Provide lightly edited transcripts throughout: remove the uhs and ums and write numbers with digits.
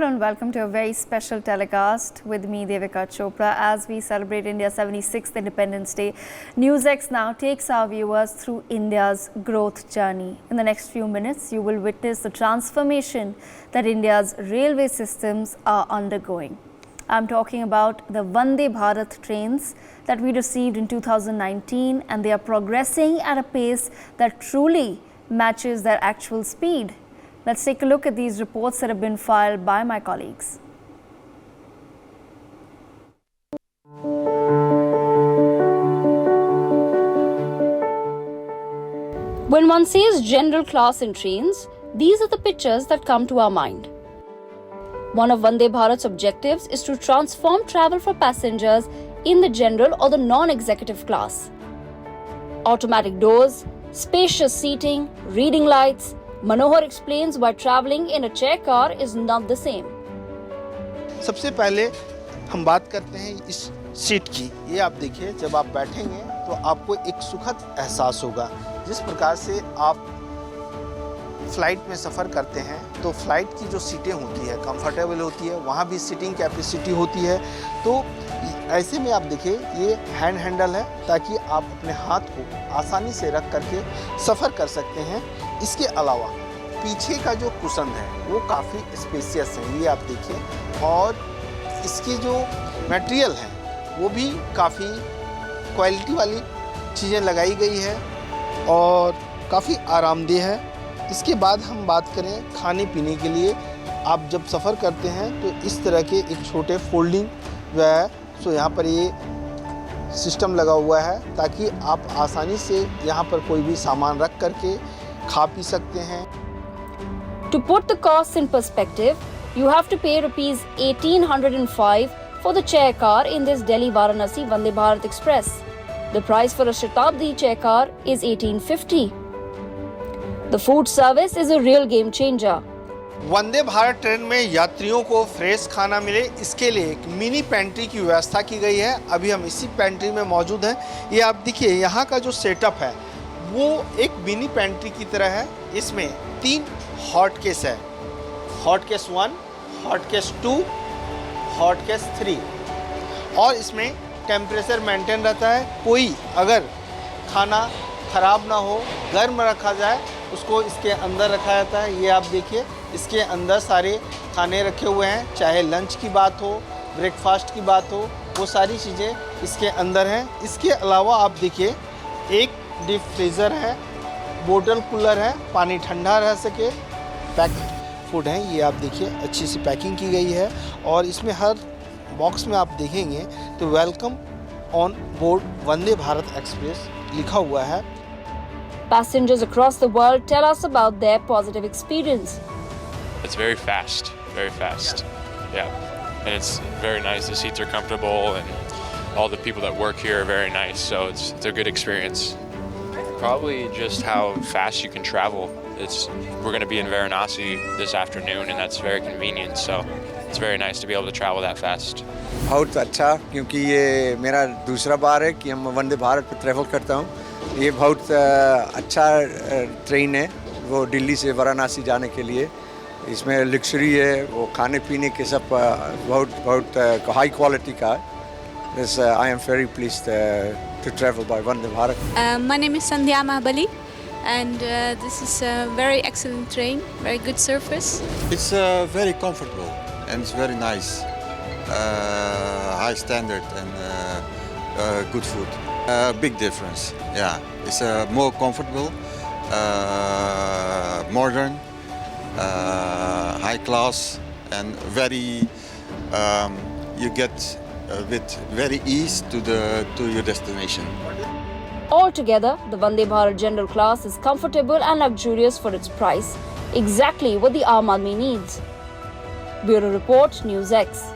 and welcome to a very special telecast with me, Devika Chopra, as we celebrate India's 76th Independence Day. NewsX now takes our viewers through India's growth journey. In the next few minutes, you will witness the transformation that India's railway systems are undergoing. I'm talking about the Vande Bharat trains that we received in 2019, and they are progressing at a pace that truly matches their actual speed. Let's take a look at these reports that have been filed by my colleagues. When one says general class in trains, these are the pictures that come to our mind. One of Vande Bharat's objectives is to transform travel for passengers in the general or the non-executive class. Automatic doors, spacious seating, reading lights. Manohar explains why traveling in a chair car is not the same. सबसे पहले हम बात करते हैं इस seat की। ये आप देखिए, जब आप बैठेंगे तो आपको एक सुखद एहसास होगा। जिस प्रकार से आप फ्लाइट में सफ़र करते हैं तो फ्लाइट की जो सीटें होती है कंफर्टेबल होती है, वहाँ भी सीटिंग कैपेसिटी होती है। तो ऐसे में आप देखिए, ये हैंड हैंडल है ताकि आप अपने हाथ को आसानी से रख करके सफ़र कर सकते हैं। इसके अलावा पीछे का जो कुशन है वो काफ़ी स्पेसियस है, ये आप देखिए, और इसकी जो मटेरियल है वो भी काफ़ी क्वालिटी वाली चीज़ें लगाई गई है और काफ़ी आरामदेह है। इसके बाद हम बात करें खाने पीने के लिए, आप जब सफ़र करते हैं तो इस तरह के एक छोटे फोल्डिंग जो है सो यहाँ पर ये सिस्टम लगा हुआ है ताकि आप आसानी से यहाँ पर कोई भी सामान रख करके खा पी सकते हैं। To put the costs in perspective, you have to pay rupees 1805 for the chair car in this Delhi-Varanasi Vande Bharat Express. The price for a Shatabdi chair car is 1850. The food service is a real game changer. Vande Bharat train में यात्रियों को fresh खाना मिले, इसके लिए एक mini pantry की व्यवस्था की गई है। अभी हम इसी पेंट्री में मौजूद हैं। ये आप देखिए, यहाँ का जो सेटअप है वो एक मिनी पेंट्री की तरह है। इसमें 3 हॉट केस है, hot case 1, hot case 2, hot case 3, और इसमें टेम्परेचर मेंटेन रहता है। कोई अगर खाना ख़राब ना हो, गर्म रखा जाए, उसको इसके अंदर रखा जाता है। ये आप देखिए, इसके अंदर सारे खाने रखे हुए हैं, चाहे लंच की बात हो, ब्रेकफास्ट की बात हो, वो सारी चीज़ें इसके अंदर हैं। इसके अलावा आप देखिए, एक डीप फ्रीज़र है, बोतल कूलर है, पानी ठंडा रह सके, पैक्ड फूड है। ये आप देखिए, अच्छी सी पैकिंग की गई है और इसमें हर बॉक्स में आप देखेंगे तो welcome on board Vande Bharat express लिखा हुआ है। Passengers across the world tell us about their positive experience. It's very fast, yeah. And it's very nice, the seats are comfortable and all the people that work here are very nice, so it's a good experience. Probably just how fast you can travel. We're going to be in Varanasi this afternoon and that's very convenient, so it's very nice to be able to travel that fast. बहुत अच्छा, क्योंकि ये मेरा दूसरा बार है कि हम वंदे भारत पे ट्रैवल करता हूँ। ये बहुत अच्छा ट्रेन है, वो दिल्ली से वाराणसी जाने के लिए। इसमें लग्जरी है, वो खाने पीने के सब बहुत हाई क्वालिटी का है। I am very pleased to travel by Vande Bharat. My name is Sandhya Mahabali, and this is a very excellent train, very good service. It's very comfortable and it's very nice, high standard and good food. Big difference, yeah. It's more comfortable, modern, high class, and very. You get with very ease to your destination. Altogether, the Vande Bharat general class is comfortable and luxurious for its price, exactly what the Aam Aadmi needs. Bureau Report, NewsX.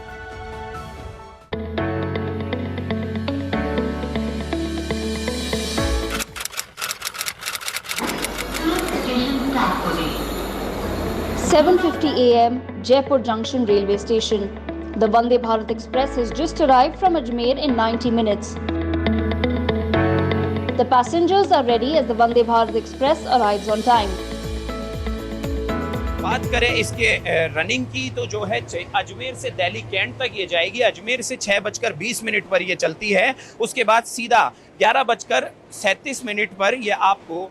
At 7:50 a.m. Jaipur Junction Railway Station. The Vande Bharat Express has just arrived from Ajmer in 90 minutes. The passengers are ready as the Vande Bharat Express arrives on time. बात करें इसके running की तो जो है अजमेर से Delhi cantt तक ये जाएगी। अजमेर से 6:20 पर ये चलती है। उसके बाद सीधा 11:37 पर ये आपको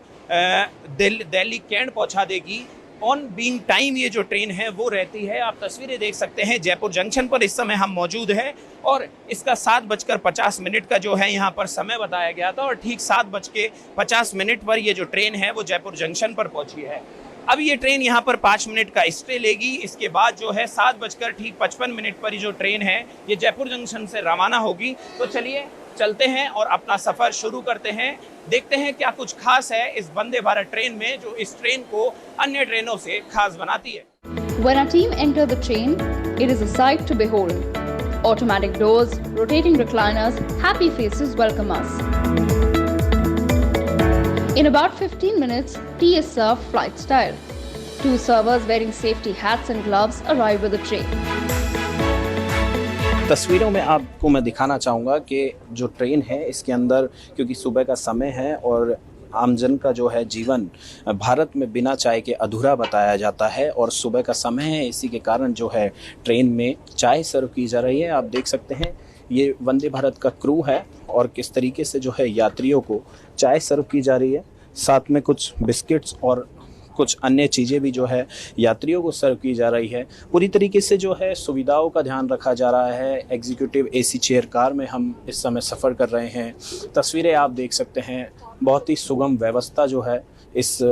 दिल्ली कैंट पहुंचा देगी। ऑन बीइंग टाइम ये जो ट्रेन है वो रहती है। आप तस्वीरें देख सकते हैं जयपुर जंक्शन पर इस समय हम मौजूद हैं और इसका 7:50 का जो है यहाँ पर समय बताया गया था और ठीक 7:50 पर ये जो ट्रेन है वो जयपुर जंक्शन पर पहुंची है। अब ये ट्रेन यहाँ पर 5 मिनट का स्टे लेगी। इसके बाद जो है 7:55 पर ये जो ट्रेन है ये जयपुर जंक्शन से रवाना होगी। तो चलिए चलते हैं और अपना सफ़र शुरू करते हैं। देखते हैं क्या कुछ खास है इस वंदे भारत ट्रेन में जो इस ट्रेन को अन्य ट्रेनों से खास बनाती है। When our team enter the train, it is a sight to behold. Automatic doors, rotating recliners, happy faces welcome us. In about 15 minutes, tea is served flight style. 2 servers wearing safety hats and gloves arrive with the tray. तस्वीरों में आपको मैं दिखाना चाहूँगा कि जो train है इसके अंदर क्योंकि सुबह का समय है और आमजन का जो है जीवन भारत में बिना चाय के अधूरा बताया जाता है और सुबह का समय है, इसी के कारण जो है ट्रेन में चाय सर्व की जा रही है। आप देख सकते हैं ये वंदे भारत का क्रू है और किस तरीके से जो है यात्रियों को चाय सर्व की जा रही है। साथ में कुछ बिस्किट्स और कुछ अन्य चीज़ें भी जो है यात्रियों को सर्व की जा रही है। पूरी तरीके से जो है सुविधाओं का ध्यान रखा जा रहा है। एग्जीक्यूटिव एसी चेयर कार में हम इस समय सफ़र कर रहे हैं। तस्वीरें आप देख सकते हैं, बहुत ही सुगम व्यवस्था जो है इस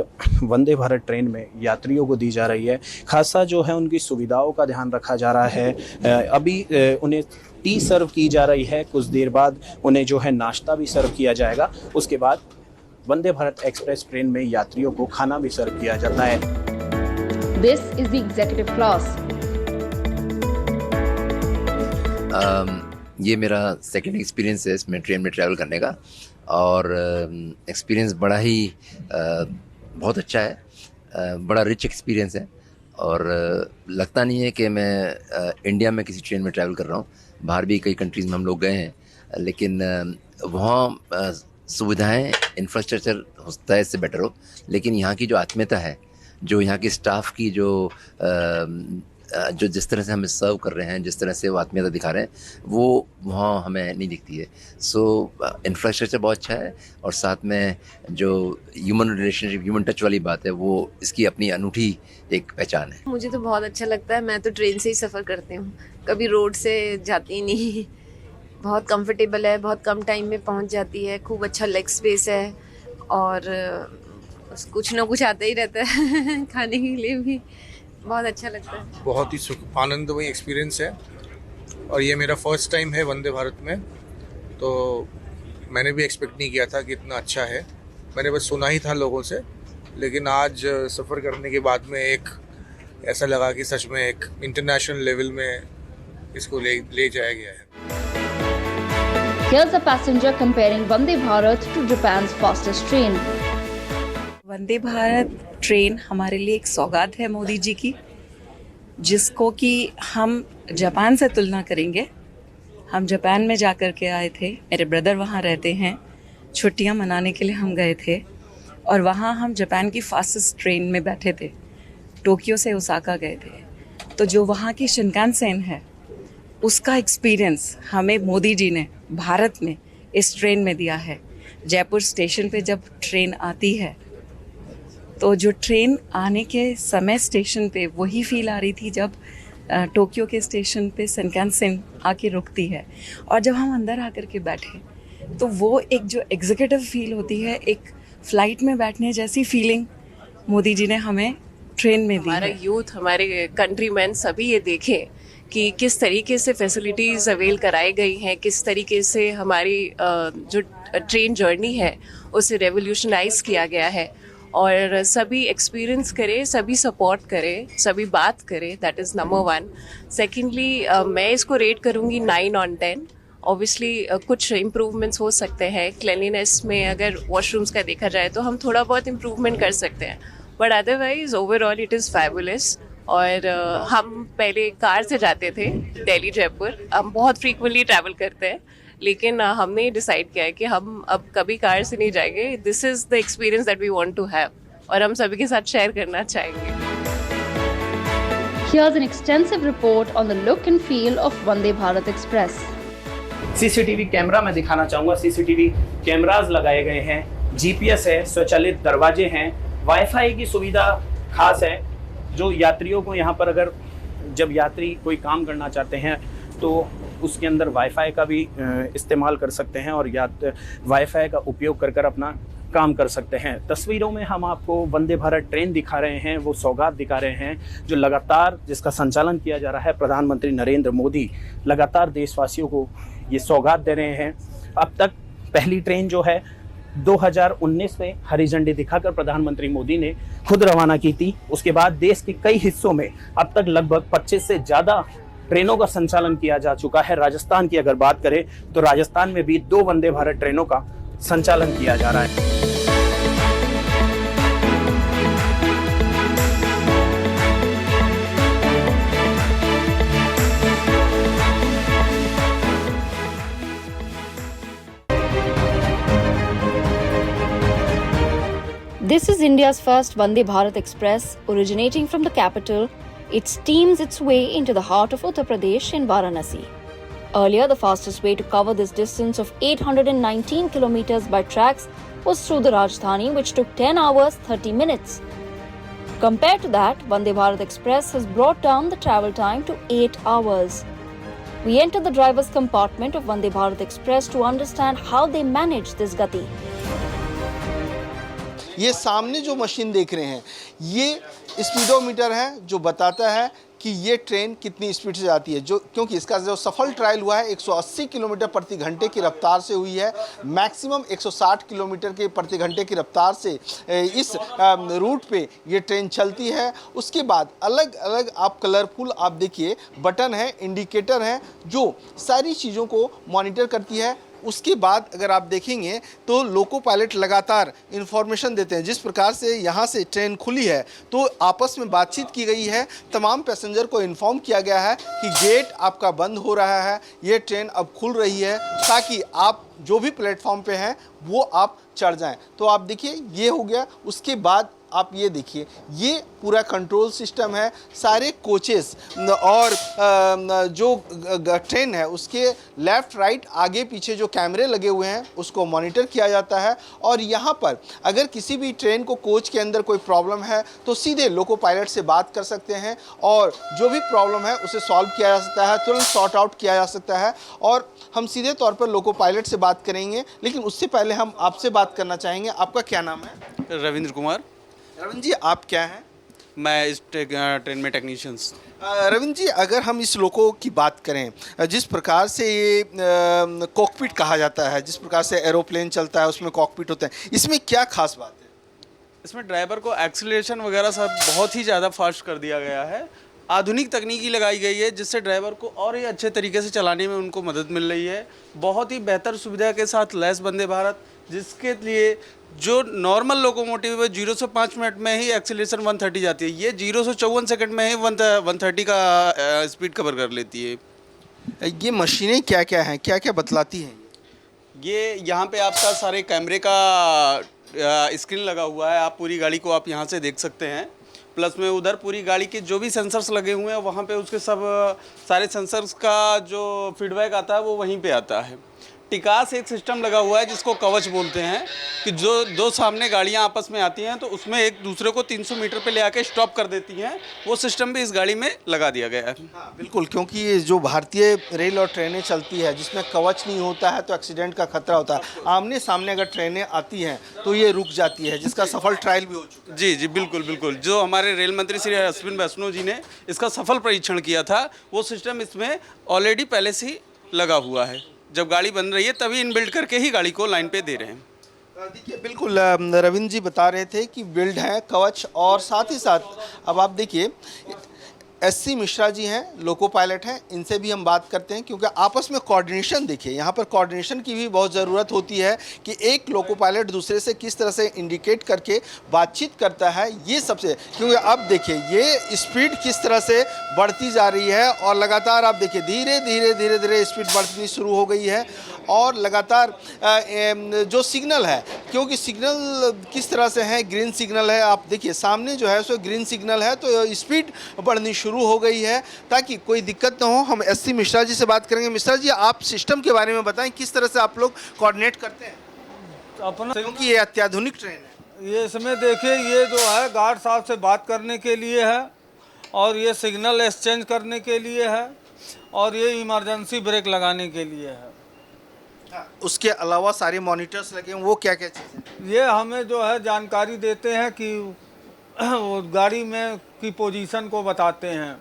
वंदे भारत ट्रेन में यात्रियों को दी जा रही है। खासा जो है उनकी सुविधाओं का ध्यान रखा जा रहा है। अभी उन्हें टी सर्व की जा रही है, कुछ देर बाद उन्हें जो है नाश्ता भी सर्व किया जाएगा। उसके बाद वंदे भारत एक्सप्रेस ट्रेन में यात्रियों को खाना भी सर्व किया जाता है। This is the executive class. ये मेरा सेकंड एक्सपीरियंस है इसमें ट्रेन में ट्रैवल करने का और एक्सपीरियंस बड़ा ही बहुत अच्छा है। बड़ा रिच एक्सपीरियंस है और लगता नहीं है कि मैं इंडिया में किसी ट्रेन में ट्रैवल कर रहा हूँ। बाहर भी कई कंट्रीज़ में हम लोग गए हैं, लेकिन वहाँ सुविधाएं इंफ्रास्ट्रक्चर होता है इससे बेटर हो, लेकिन यहाँ की जो आत्मीयता है, जो यहाँ की स्टाफ की जो जिस तरह से हमें सर्व कर रहे हैं, जिस तरह से वो आत्मीयता दिखा रहे हैं, वो वहाँ हमें नहीं दिखती है। सो इंफ्रास्ट्रक्चर बहुत अच्छा है और साथ में जो ह्यूमन रिलेशनशिप, ह्यूमन टच वाली बात है, वो इसकी अपनी अनूठी एक पहचान है। मुझे तो बहुत अच्छा लगता है। मैं तो ट्रेन से ही सफ़र करती हूँ, कभी रोड से जाती ही नहीं। बहुत कंफर्टेबल है, बहुत कम टाइम में पहुंच जाती है, खूब अच्छा लेग स्पेस है और कुछ ना कुछ आता ही रहता है खाने के लिए भी बहुत अच्छा लगता है। बहुत ही आनंदमय एक्सपीरियंस है और ये मेरा फर्स्ट टाइम है वंदे भारत में, तो मैंने भी एक्सपेक्ट नहीं किया था कि इतना अच्छा है। मैंने बस सुना ही था लोगों से, लेकिन आज सफ़र करने के बाद में एक ऐसा लगा कि सच में एक इंटरनेशनल लेवल में इसको ले जाया गया है। Here's a passenger comparing Vande Bharat to Japan's fastest train. Vande Bharat train हमारे लिए एक सौगात है मोदी जी की, जिसको कि हम जापान से तुलना करेंगे। हम जापान में जा कर के आए थे, मेरे ब्रदर वहाँ रहते हैं, छुट्टियाँ मनाने के लिए हम गए थे और वहाँ हम जापान की फास्टेस्ट ट्रेन में बैठे थे। टोक्यो से ओसाका गए थे, तो जो वहाँ की शिनकानसेन है उसका एक्सपीरियंस हमें मोदी जी ने भारत में इस ट्रेन में दिया है। जयपुर स्टेशन पे जब ट्रेन आती है तो जो ट्रेन आने के समय स्टेशन पे वही फील आ रही थी जब टोक्यो के स्टेशन पे शिनकानसेन आके रुकती है। और जब हम अंदर आकर के बैठे तो वो एक जो एग्जीक्यूटिव फील होती है, एक फ़्लाइट में बैठने जैसी फीलिंग मोदी जी ने हमें ट्रेन में दी। हमारा यूथ, हमारे कंट्रीमैन सभी ये देखें कि किस तरीके से फैसिलिटीज़ अवेल कराई गई हैं, किस तरीके से हमारी जो ट्रेन जर्नी है उसे रेवोल्यूशनाइज किया गया है और सभी एक्सपीरियंस करें, सभी सपोर्ट करें, सभी बात करें। That is number 1। सेकेंडली मैं इसको रेट करूँगी 9/10। ऑब्वियसली कुछ इम्प्रूवमेंट्स हो सकते हैं क्लिनलीनेस में। अगर वॉशरूम्स का देखा जाए तो हम थोड़ा बहुत इम्प्रूवमेंट कर सकते हैं, but otherwise overall it is fabulous. और हम पहले कार से जाते थे दिल्ली जयपुर, हम बहुत फ्रीक्वेंटली ट्रैवल करते हैं, लेकिन हमने डिसाइड किया है कि हम अब कभी कार से नहीं जाएंगे। This is the experience that we want to have और हम सभी के साथ शेयर करना चाहेंगे। Here's an extensive report on the look and feel of Vande Bharat Express. CCTV camera मैं दिखाना चाहूँगा। सीसीटीवी कैमरास लगाए गए हैं, जीपीएस है, स्वचालित दरवाजे हैं, वाईफाई की सुविधा खास है जो यात्रियों को यहाँ पर अगर जब यात्री कोई काम करना चाहते हैं तो उसके अंदर वाईफाई का भी इस्तेमाल कर सकते हैं और वाईफाई का उपयोग कर अपना काम कर सकते हैं। तस्वीरों में हम आपको वंदे भारत ट्रेन दिखा रहे हैं, वो सौगात दिखा रहे हैं जो लगातार जिसका संचालन किया जा रहा है। प्रधानमंत्री नरेंद्र मोदी लगातार देशवासियों को ये सौगात दे रहे हैं। अब तक पहली ट्रेन जो है 2019 में हरी झंडी दिखाकर प्रधानमंत्री मोदी ने खुद रवाना की थी। उसके बाद देश के कई हिस्सों में अब तक लगभग 25 से ज़्यादा ट्रेनों का संचालन किया जा चुका है। राजस्थान की अगर बात करें तो राजस्थान में भी 2 वंदे भारत ट्रेनों का संचालन किया जा रहा है। This is India's first Vande Bharat Express. Originating from the capital, it steams its way into the heart of Uttar Pradesh in Varanasi. Earlier, the fastest way to cover this distance of 819 kilometers by tracks was through the Rajdhani, which took 10 hours 30 minutes. Compared to that, Vande Bharat Express has brought down the travel time to 8 hours. We entered the driver's compartment of Vande Bharat Express to understand how they manage this gati. ये सामने जो machine देख रहे हैं ये speedometer है जो बताता है कि ये ट्रेन कितनी स्पीड से जाती है, जो क्योंकि इसका जो सफल ट्रायल हुआ है 180 किलोमीटर प्रति घंटे की रफ्तार से हुई है। मैक्सिमम 160 किलोमीटर के प्रति घंटे की रफ्तार से इस रूट पे ये ट्रेन चलती है। उसके बाद अलग अलग आप कलरफुल आप देखिए बटन है, इंडिकेटर है जो सारी चीज़ों को मॉनिटर करती है। उसके बाद अगर आप देखेंगे तो लोको पायलट लगातार इन्फॉर्मेशन देते हैं। जिस प्रकार से यहाँ से ट्रेन खुली है तो आपस में बातचीत की गई है, तमाम पैसेंजर को इन्फॉर्म किया गया है कि गेट आपका बंद हो रहा है, ये ट्रेन अब खुल रही है ताकि आप जो भी प्लेटफॉर्म पे हैं वो आप चढ़ जाएं। तो आप देखिए ये हो गया। उसके बाद आप ये देखिए ये पूरा कंट्रोल सिस्टम है, सारे कोचेस और जो ट्रेन है उसके लेफ़्ट राइट आगे पीछे जो कैमरे लगे हुए हैं उसको मॉनिटर किया जाता है। और यहाँ पर अगर किसी भी ट्रेन को कोच के अंदर कोई प्रॉब्लम है तो सीधे लोको पायलट से बात कर सकते हैं और जो भी प्रॉब्लम है उसे सॉल्व किया जा सकता है, तुरंत सॉर्ट आउट किया जा सकता है। और हम सीधे तौर पर लोको पायलट से बात करेंगे, लेकिन उससे पहले हम आपसे बात करना चाहेंगे। आपका क्या नाम है? रविंद्र कुमार। रविंद्र जी आप क्या हैं? मैं इस ट्रेन में टेक्नीशियंस। रविंद्र जी अगर हम इस लोको की बात करें, जिस प्रकार से ये कॉकपिट कहा जाता है, जिस प्रकार से एरोप्लेन चलता है उसमें कॉकपिट होते हैं, इसमें क्या खास बात है? इसमें ड्राइवर को एक्सीलरेशन वगैरह सब बहुत ही ज़्यादा फास्ट कर दिया गया है। आधुनिक तकनीकी लगाई गई है जिससे ड्राइवर को और ही अच्छे तरीके से चलाने में उनको मदद मिल रही है। बहुत ही बेहतर सुविधा के साथ लैस वंदे भारत, जिसके लिए जो नॉर्मल लोकोमोटिव है 0 से 5 मिनट में ही एक्सीलरेशन 130 जाती है, ये 0 से 54 सेकंड में ही 130 का स्पीड कवर कर लेती है। ये मशीनें क्या क्या हैं, क्या क्या बतलाती हैं? ये यहाँ पे आपका सारे कैमरे का स्क्रीन लगा हुआ है, आप पूरी गाड़ी को आप यहाँ से देख सकते हैं। प्लस में उधर पूरी गाड़ी के जो भी सेंसर्स लगे हुए हैं वहाँ पे उसके सब सारे सेंसर्स का जो फीडबैक आता है वो वहीं पे आता है। टिकास एक सिस्टम लगा हुआ है जिसको कवच बोलते हैं कि जो दो सामने गाड़ियां आपस में आती हैं तो उसमें एक दूसरे को 300 मीटर पे ले आके स्टॉप कर देती हैं। वो सिस्टम भी इस गाड़ी में लगा दिया गया है। हाँ बिल्कुल, क्योंकि ये जो भारतीय रेल और ट्रेनें चलती है जिसमें कवच नहीं होता है तो एक्सीडेंट का खतरा होता है। आमने सामने अगर ट्रेनें आती हैं तो ये रुक जाती है, जिसका सफल ट्रायल भी हो चुका है। जी जी बिल्कुल बिल्कुल, जो हमारे रेल मंत्री श्री अश्विन वैष्णव जी ने इसका सफल परीक्षण किया था वो सिस्टम इसमें ऑलरेडी पहले से ही लगा हुआ है। जब गाड़ी बन रही है तभी इनबिल्ड करके ही गाड़ी को लाइन पे दे रहे हैं। देखिए बिल्कुल रविंद्र जी बता रहे थे कि बिल्ड है कवच, और साथ ही साथ अब आप देखिए एससी मिश्रा जी हैं, लोको पायलट हैं, इनसे भी हम बात करते हैं क्योंकि आपस में कोऑर्डिनेशन देखिए यहाँ पर कोऑर्डिनेशन की भी बहुत ज़रूरत होती है कि एक लोको पायलट दूसरे से किस तरह से इंडिकेट करके बातचीत करता है। ये सबसे, क्योंकि अब देखिए ये स्पीड किस तरह से बढ़ती जा रही है और लगातार आप देखिए धीरे धीरे धीरे धीरे स्पीड बढ़नी शुरू हो गई है। और लगातार जो सिग्नल है, क्योंकि सिग्नल किस तरह से है, ग्रीन सिग्नल है, आप देखिए सामने जो है सो ग्रीन सिग्नल है, तो स्पीड बढ़नी शुरू हो गई है ताकि कोई दिक्कत ना हो। हम एससी मिश्रा जी से बात करेंगे। मिश्रा जी, आप सिस्टम के बारे में बताएं, किस तरह से आप लोग कोऑर्डिनेट करते हैं अपना, क्योंकि ये अत्याधुनिक ट्रेन है। ये इसमें देखिए, ये जो है गार्ड साहब से बात करने के लिए है, और ये सिग्नल एक्सचेंज करने के लिए है, और ये इमरजेंसी ब्रेक लगाने के लिए है। उसके अलावा सारे मॉनिटर्स लगे हैं, वो क्या क्या चीज़ें? ये हमें जो है जानकारी देते हैं कि वो गाड़ी में की पोजीशन को बताते हैं।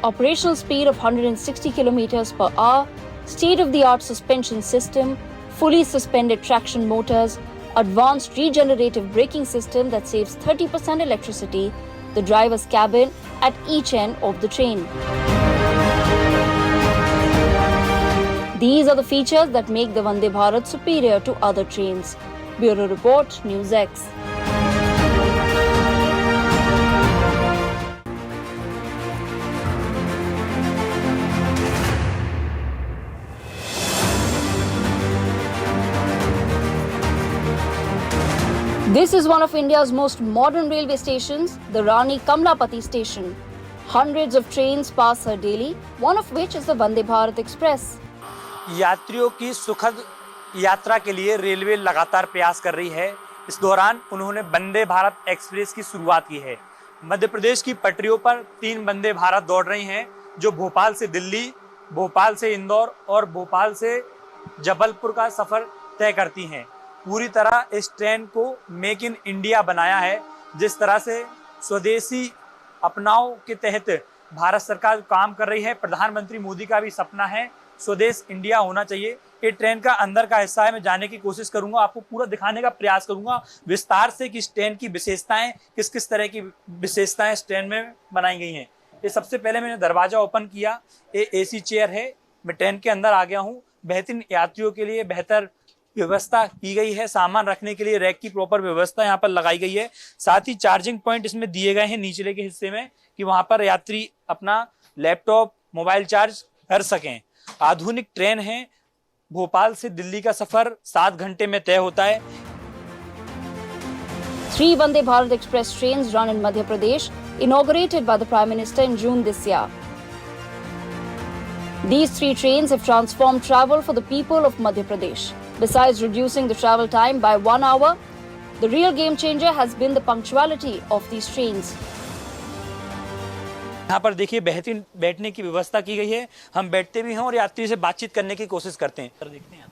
Operational speed of 160 kilometers per hour, state-of-the-art suspension system, fully suspended traction motors, advanced regenerative braking system that saves 30% electricity, the driver's cabin at each end of the train. These are the features that make the Vande Bharat superior to other trains. Bureau Report, NewsX. This is one of India's most modern railway stations, the Rani Kamlapati station. Hundreds of trains pass her daily, one of which is the Vande Bharat Express. यात्रियों की सुखद यात्रा के लिए railway लगातार प्रयास कर रही है। इस दौरान उन्होंने वंदे भारत एक्सप्रेस की शुरुआत की है। मध्य प्रदेश की पटरियों पर 3 वंदे भारत दौड़ रही हैं, जो भोपाल से दिल्ली, भोपाल से इंदौर और भोपाल से जबलपुर का सफर तय करती हैं। पूरी तरह इस ट्रेन को मेक इन इंडिया बनाया है। जिस तरह से स्वदेशी अपनाओ के तहत भारत सरकार काम कर रही है, प्रधानमंत्री मोदी का भी सपना है स्वदेश इंडिया होना चाहिए। ये ट्रेन का अंदर का हिस्सा है, मैं जाने की कोशिश करूंगा, आपको पूरा दिखाने का प्रयास करूंगा विस्तार से कि इस ट्रेन की विशेषताएं, किस किस तरह की विशेषताएं इस ट्रेन में बनाई गई हैं। ये सबसे पहले मैंने दरवाजा ओपन किया, ये एसी चेयर है, मैं ट्रेन के अंदर आ गया हूँ। बेहतरीन यात्रियों के लिए बेहतर व्यवस्था की गई है, सामान रखने के लिए रैक की प्रॉपर व्यवस्था यहाँ पर लगाई गई है। साथ ही चार्जिंग पॉइंट इसमें दिए गए हैं निचले के हिस्से में, कि वहां पर यात्री अपना लैपटॉप, मोबाइल चार्ज कर सकें। आधुनिक ट्रेन है। भोपाल से दिल्ली का सफर 7 घंटे में तय होता है। 3 Vande Bharat Express trains run in Madhya Pradesh, inaugurated by the Prime Minister in June this year. These 3 trains have transformed travel for the people of Madhya Pradesh. Besides reducing the travel time by 1 hour, the real game changer has been the punctuality of these trains. यहाँ पर देखिए बेहतरीन बैठने की व्यवस्था की गई है। हम बैठते भी हैं और यात्री से बातचीत करने की कोशिश करते हैं। देखते हैं,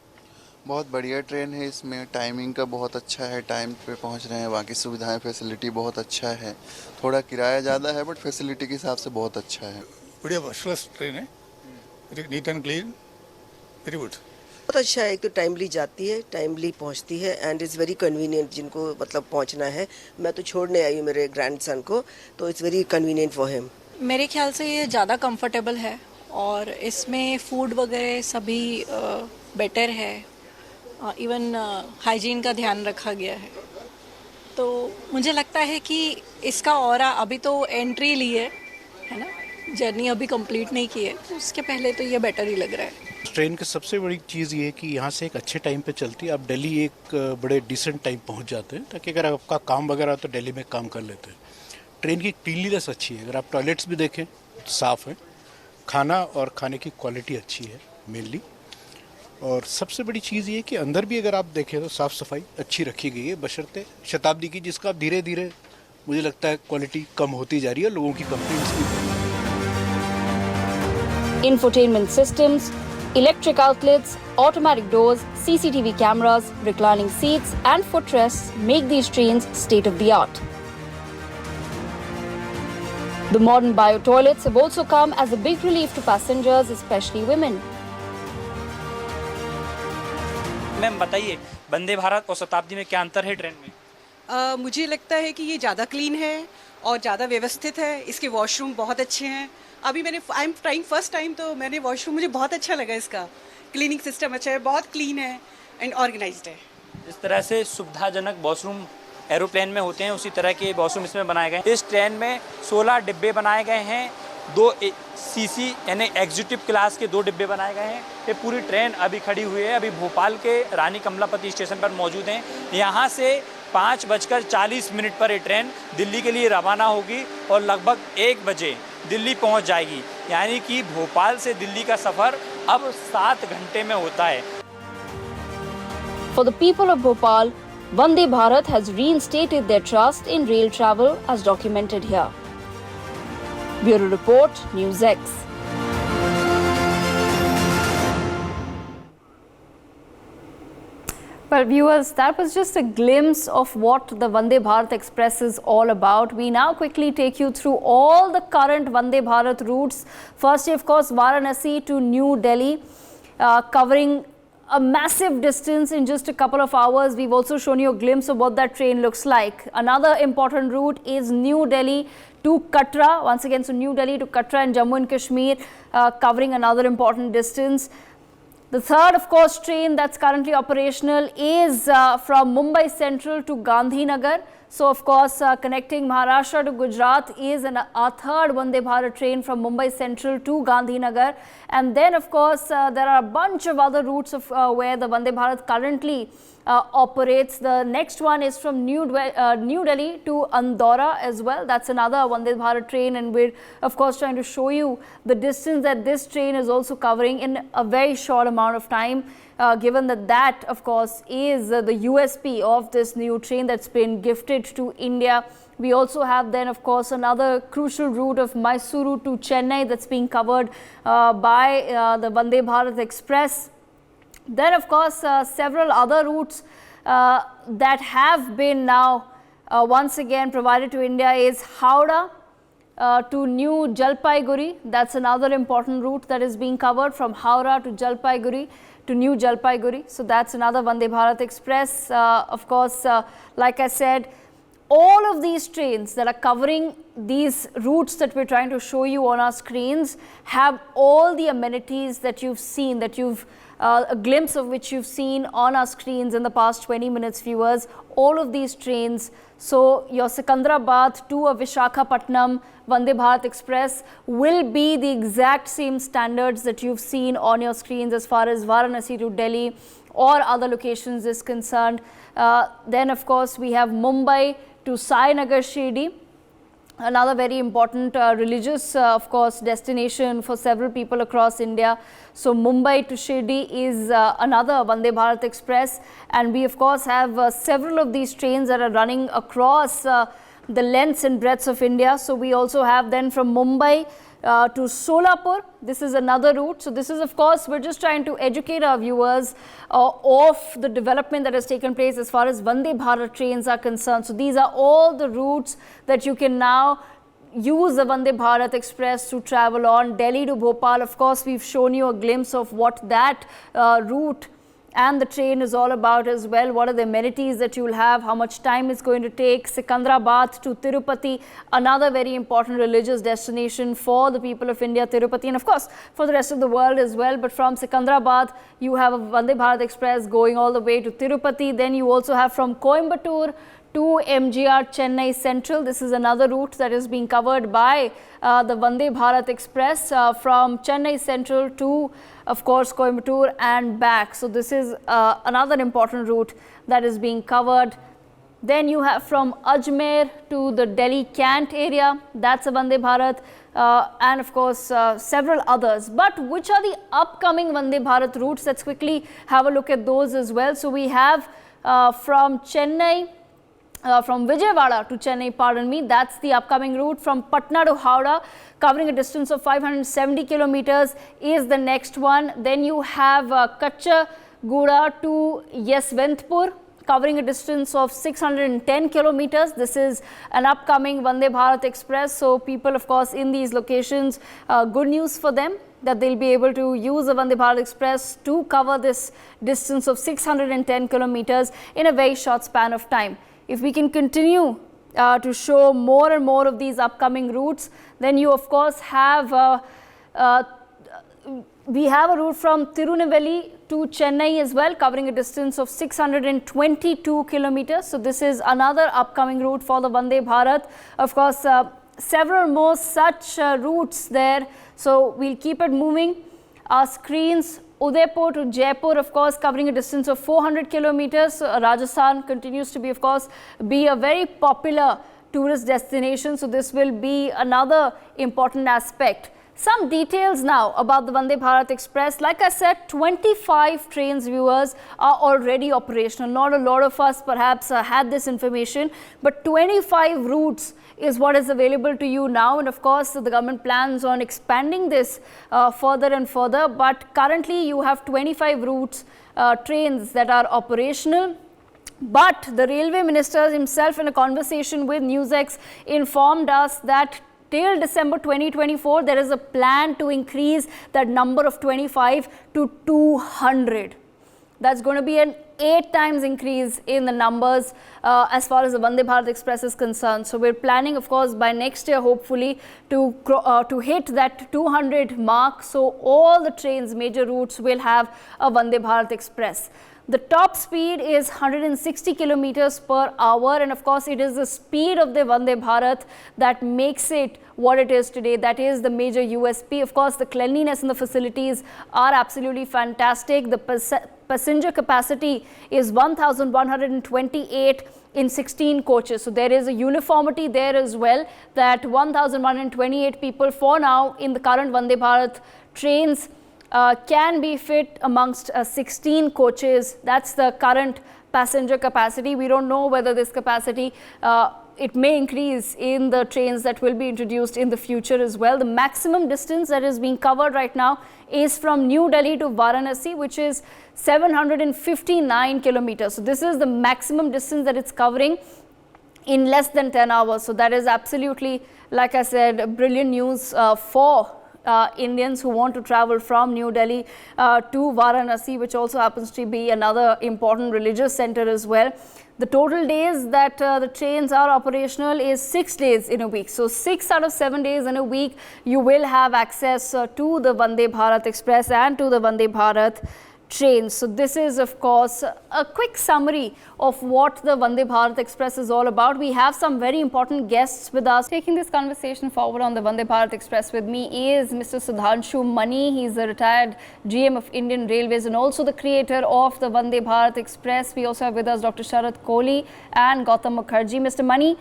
बहुत बढ़िया ट्रेन है। इसमें टाइमिंग का बहुत अच्छा है, टाइम पे पहुंच रहे हैं। बाकी सुविधाएं, फैसिलिटी बहुत अच्छा है। थोड़ा किराया ज़्यादा है, बट फैसिलिटी के हिसाब से बहुत अच्छा है। बढ़िया फर्स्ट क्लास ट्रेन है, neat and clean, very good. बहुत अच्छा है। एक तो टाइमली जाती है, टाइमली पहुंचती है, एंड इज़ वेरी कन्वीनियंट। जिनको मतलब पहुंचना है, मैं तो छोड़ने आई हूँ मेरे ग्रैंडसन को, तो it's very convenient for him. मेरे ख्याल से ये ज़्यादा कंफर्टेबल है, और इसमें फूड वगैरह सभी बेटर है। इवन हाइजीन का ध्यान रखा गया है। तो मुझे लगता है कि इसका ऑरा, अभी तो एंट्री ली है ना, जर्नी अभी कंप्लीट नहीं की है, तो उसके पहले तो ये बेटर ही लग रहा है। ट्रेन की सबसे बड़ी चीज़ ये है कि यहाँ से एक अच्छे टाइम पे चलती है। आप दिल्ली एक बड़े डिसेंट टाइम पहुँच जाते हैं, ताकि अगर आपका काम वगैरह तो दिल्ली में काम कर लेते हैं। ट्रेन की क्लीनलीनेस अच्छी है। अगर आप टॉयलेट्स भी देखें तो साफ़ है। खाना और खाने की क्वालिटी अच्छी है मेनली। और सबसे बड़ी चीज़ ये कि अंदर भी अगर आप देखें तो साफ़ सफाई अच्छी रखी गई है, बशर्ते शताब्दी की, जिसका धीरे धीरे मुझे लगता है क्वालिटी कम होती जा रही है, लोगों की कंप्लेंट्स भी। Infotainment systems, electric outlets, automatic doors, CCTV cameras, reclining seats and footrests make these trains state-of-the-art. The modern bio-toilets have also come as a big relief to passengers, especially women. Ma'am बताइए, वंदे भारत और शताब्दी में क्या अंतर है train में? मुझे लगता है कि ये ज़्यादा क्लीन है और ज़्यादा व्यवस्थित है। इसके वॉशरूम बहुत अच्छे हैं। अभी मैंने I am trying first time, तो मैंने वॉशरूम, मुझे बहुत अच्छा लगा। इसका क्लीनिंग सिस्टम अच्छा है, बहुत क्लीन है एंड ऑर्गेनाइज्ड है। इस तरह से सुविधाजनक वॉशरूम एरोप्लेन में होते हैं, उसी तरह के वॉशरूम इसमें बनाए गए हैं। इस ट्रेन में 16 डिब्बे बनाए गए हैं। 2 CC यानी एग्जीक्यूटिव क्लास के 2 डिब्बे बनाए गए हैं। ये पूरी ट्रेन अभी खड़ी हुई है, अभी भोपाल के रानी कमलापति स्टेशन पर मौजूद हैं। यहाँ से 5:40 पर ये ट्रेन दिल्ली के लिए रवाना होगी और लगभग 1 बजे दिल्ली पहुँच जाएगी। यानी कि भोपाल से दिल्ली का सफ़र अब 7 घंटे में होता है। For the people of Bhopal, Vande Bharat has reinstated their trust in rail travel as documented here. Bureau Report, NewsX. Well, viewers, that was just a glimpse of what the Vande Bharat Express is all about. We now quickly take you through all the current Vande Bharat routes. Firstly, of course, Varanasi to New Delhi, covering a massive distance in just a couple of hours. We've also shown you a glimpse of what that train looks like. Another important route is New Delhi to Katra. Once again, so New Delhi to Katra in Jammu and Kashmir, covering another important distance. The third, of course, train that's currently operational is from Mumbai Central to Gandhinagar. So, of course, connecting Maharashtra to Gujarat is our third Vande Bharat train from Mumbai Central to Gandhinagar. And then, of course, there are a bunch of other routes of where the Vande Bharat currently operates. The next one is from New Delhi to Andorra as well. That's another Vande Bharat train, and we're of course trying to show you the distance that this train is also covering in a very short amount of time, given that of course is the USP of this new train that's been gifted to India. We also have then of course another crucial route of Mysuru to Chennai that's being covered by the Vande Bharat Express. Then of course several other routes that have been now once again provided to India is Howrah to New Jalpaiguri. That's another important route that is being covered from Howrah to Jalpaiguri to New Jalpaiguri. So that's another Vande Bharat Express. Of course, like I said, all of these trains that are covering these routes that we're trying to show you on our screens have all the amenities that you've seen, that you've a glimpse of which you've seen on our screens in the past 20 minutes, viewers. All of these trains, so your Secunderabad to a Vishakhapatnam Vande Bharat Express will be the exact same standards that you've seen on your screens as far as Varanasi to Delhi or other locations is concerned. Then of course we have Mumbai to Sainagar Shirdi, another very important religious of course destination for several people across India. So Mumbai to Shirdi is another Vande Bharat Express, and we of course have several of these trains that are running across the lengths and breadths of India. So we also have then from Mumbai to Solapur. This is another route. So this is of course, we're just trying to educate our viewers of the development that has taken place as far as Vande Bharat trains are concerned. So these are all the routes that you can now use the Vande Bharat Express to travel on. Delhi to Bhopal, of course, we've shown you a glimpse of what that route and the train is all about as well. What are the amenities that you will have, how much time it's going to take. Secunderabad to Tirupati, another very important religious destination for the people of India, Tirupati, and of course for the rest of the world as well. But from Secunderabad, you have a Vande Bharat Express going all the way to Tirupati. Then you also have from Coimbatore to MGR Chennai Central. This is another route that is being covered by the Vande Bharat Express from Chennai Central to of course Coimbatore and back. So this is another important route that is being covered. Then you have from Ajmer to the Delhi Cant area, that's a Vande Bharat, and of course several others. But which are the upcoming Vande Bharat routes? Let's quickly have a look at those as well. So we have from Chennai, from Vijayawada to Chennai, pardon me, that's the upcoming route. From Patna to Howrah, covering a distance of 570 kilometers is the next one. Then you have Kachagura to Yeswantpur, covering a distance of 610 kilometers. This is an upcoming Vande Bharat Express. So people of course in these locations, good news for them that they'll be able to use the Vande Bharat Express to cover this distance of 610 kilometers in a very short span of time. If we can continue to show more and more of these upcoming routes, then you of course have we have a route from Tirunelveli to Chennai as well, covering a distance of 622 kilometers. So this is another upcoming route for the Vande Bharat. Of course, several more such routes there. So we'll keep it moving. Our screens, Udaipur to Jaipur, of course, covering a distance of 400 kilometers. Rajasthan continues to be, of course, a very popular tourist destination. So this will be another important aspect. Some details now about the Vande Bharat Express. Like I said, 25 trains, viewers, are already operational. Not a lot of us perhaps had this information, but 25 routes is what is available to you now. And of course, the government plans on expanding this further and further. But currently, you have 25 routes, trains that are operational. But the railway minister himself, in a conversation with NewsX, informed us that till December 2024, there is a plan to increase that number of 25 to 200. That's going to be an 8 times increase in the numbers as far as the Vande Bharat Express is concerned. So we're planning, of course, by next year, hopefully, to hit that 200 mark. So all the trains, major routes, will have a Vande Bharat Express. The top speed is 160 kilometers per hour, and of course it is the speed of the Vande Bharat that makes it what it is today. That is the major USP. Of course, the cleanliness in the facilities are absolutely fantastic. The passenger capacity is 1,128 in 16 coaches. So there is a uniformity there as well, that 1,128 people for now in the current Vande Bharat trains can be fit amongst 16 coaches. That's the current passenger capacity. We don't know whether this capacity it may increase in the trains that will be introduced in the future as well. The maximum distance that is being covered right now is from New Delhi to Varanasi, which is 759 kilometers. So this is the maximum distance that it's covering in less than 10 hours. So that is absolutely, like I said, brilliant news for Indians who want to travel from New Delhi to Varanasi, which also happens to be another important religious center as well. The total days that the trains are operational is 6 days in a week. So 6 out of 7 days in a week, you will have access to the Vande Bharat Express and to the Vande Bharat trains. So this is, of course, a quick summary of what the Vande Bharat Express is all about. We have some very important guests with us. Taking this conversation forward on the Vande Bharat Express with me is Mr. Sudhanshu Mani. He's a retired GM of Indian Railways and also the creator of the Vande Bharat Express. We also have with us Dr. Sharat Kohli and Gautam Mukherjee. Mr. Mani,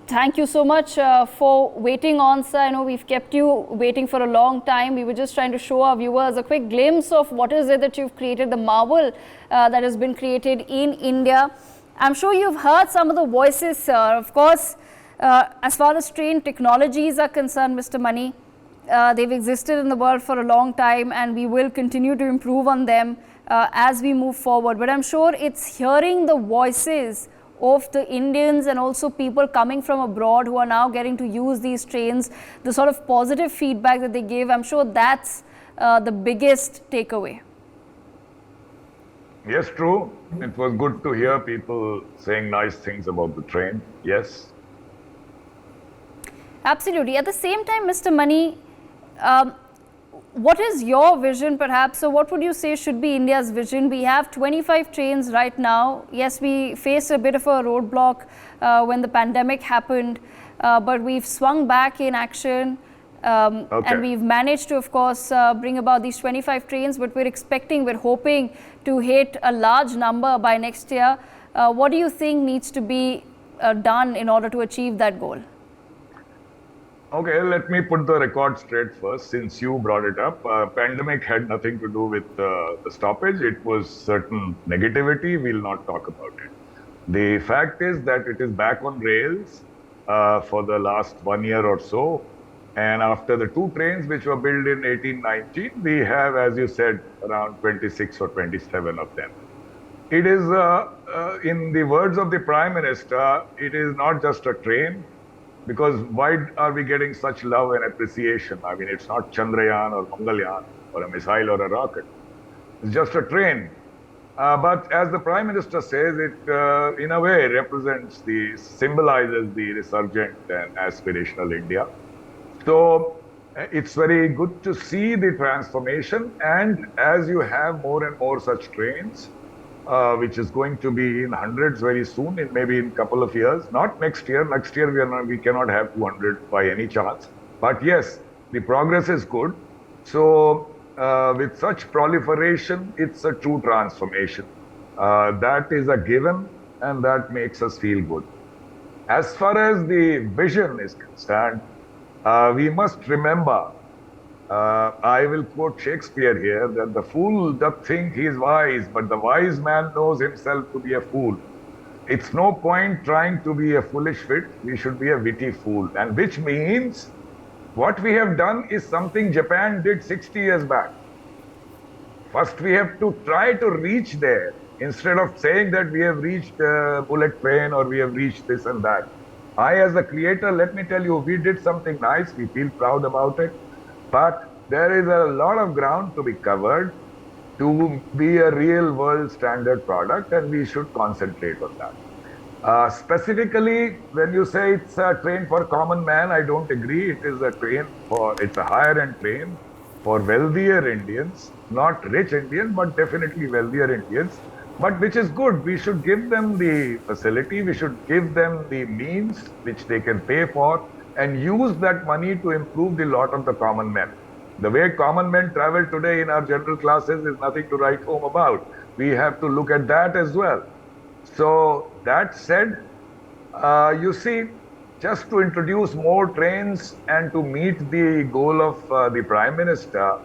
thank you so much for waiting on, sir. I know we've kept you waiting for a long time. We were just trying to show our viewers a quick glimpse of what is it that you've created, the marvel that has been created in India. I'm sure you've heard some of the voices, sir. Of course, as far as train technologies are concerned, Mr. Mani, they've existed in the world for a long time and we will continue to improve on them as we move forward. But I'm sure it's hearing the voices of the Indians and also people coming from abroad who are now getting to use these trains, the sort of positive feedback that they give. I'm sure that's the biggest takeaway. Yes, true. It was good to hear people saying nice things about the train. Yes. Absolutely. At the same time, Mr. Mani, what is your vision perhaps? So what would you say should be India's vision? We have 25 trains right now. Yes, we faced a bit of a roadblock when the pandemic happened, but we've swung back in action and we've managed to, of course, bring about these 25 trains, but we're hoping to hit a large number by next year. What do you think needs to be done in order to achieve that goal? Okay, let me put the record straight first, since you brought it up. Pandemic had nothing to do with the stoppage. It was certain negativity. We'll not talk about it. The fact is that it is back on rails for the last 1 year or so. And after the 2 trains which were built in 1819, we have, as you said, around 26 or 27 of them. It is, in the words of the Prime Minister, it is not just a train. Because why are we getting such love and appreciation? I mean, it's not Chandrayaan or Mangalyaan or a missile or a rocket. It's just a train. But as the Prime Minister says, it in a way symbolizes the resurgent and aspirational India. So it's very good to see the transformation. And as you have more and more such trains, which is going to be in hundreds very soon, in maybe in a couple of years. Not next year. Next year we cannot have 200 by any chance. But yes, the progress is good. So with such proliferation, it's a true transformation. That is a given, and that makes us feel good. As far as the vision is concerned, we must remember, I will quote Shakespeare here, that the fool doth think he is wise, but the wise man knows himself to be a fool. It's no point trying to be a foolish wit, we should be a witty fool. And which means, what we have done is something Japan did 60 years back. First, we have to try to reach there, instead of saying that we have reached bullet train or we have reached this and that. I, as a creator, let me tell you, we did something nice. We feel proud about it. But there is a lot of ground to be covered to be a real world standard product, and we should concentrate on that. Specifically, when you say it's a train for common man, I don't agree. It is a train it's a higher end train for wealthier Indians, not rich Indians, but definitely wealthier Indians. But which is good. We should give them the facility, we should give them the means which they can pay for, and use that money to improve the lot of the common men. The way common men travel today in our general classes is nothing to write home about. We have to look at that as well. So that said, you see, just to introduce more trains and to meet the goal of the Prime Minister,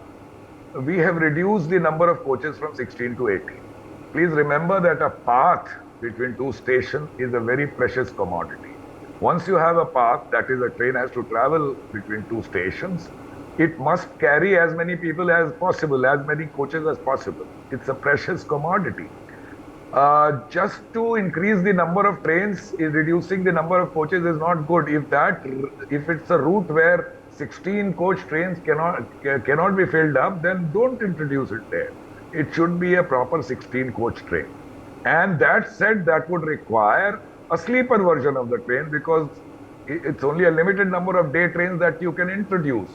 we have reduced the number of coaches from 16 to 18. Please remember that a path between two stations is a very precious commodity. Once you have a path, that is, a train has to travel between two stations, it must carry as many people as possible, as many coaches as possible. It's a precious commodity. Just to increase the number of trains, reducing the number of coaches is not good. If it's a route where 16 coach trains cannot be filled up, then don't introduce it there. It should be a proper 16 coach train. And that said, that would require a sleeper version of the train, because it's only a limited number of day trains that you can introduce.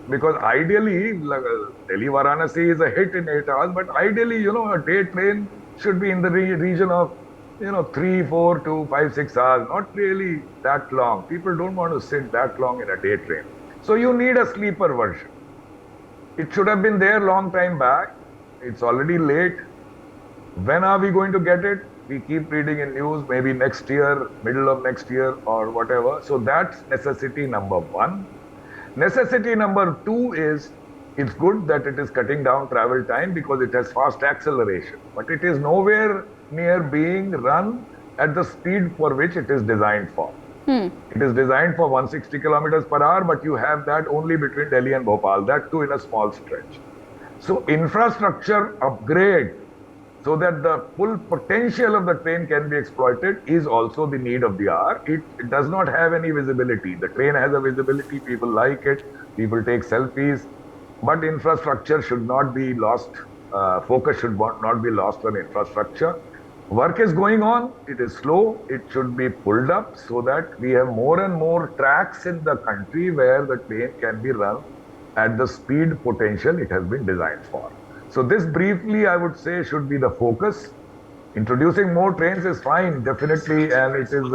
Because ideally, Delhi Varanasi is a hit in 8 hours, but ideally, a day train should be in the region of, 3, 4 to 5, 6 hours, not really that long. People don't want to sit that long in a day train. So you need a sleeper version. It should have been there long time back. It's already late. When are we going to get it? We keep reading in news, maybe next year, middle of next year or whatever. So that's necessity number one. Necessity number two is, it's good that it is cutting down travel time because it has fast acceleration, but it is nowhere near being run at the speed for which it is designed for. It is designed for 160 kilometers per hour, but you have that only between Delhi and Bhopal, that too in a small stretch. So infrastructure upgrade so that the full potential of the train can be exploited is also the need of the hour. It does not have any visibility. The train has a visibility, people like it, people take selfies, but infrastructure should not be lost. Focus should not be lost on infrastructure. Work is going on, it is slow, it should be pulled up so that we have more and more tracks in the country where the train can be run at the speed potential it has been designed for. So this briefly, I would say, should be the focus. Introducing more trains is fine, definitely, and it is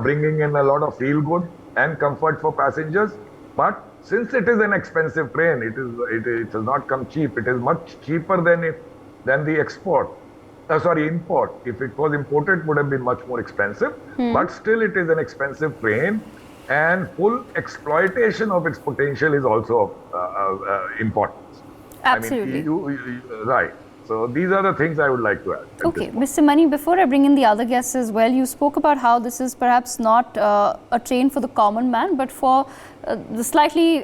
bringing in a lot of feel good and comfort for passengers. But since it is an expensive train, it has not come cheap. It is much cheaper than the import. If it was imported, it would have been much more expensive. But still, it is an expensive train, and full exploitation of its potential is also important. Absolutely. Right. So these are the things I would like to add. Okay, Mr. Mani, before I bring in the other guests as well, you spoke about how this is perhaps not a train for the common man, but for the slightly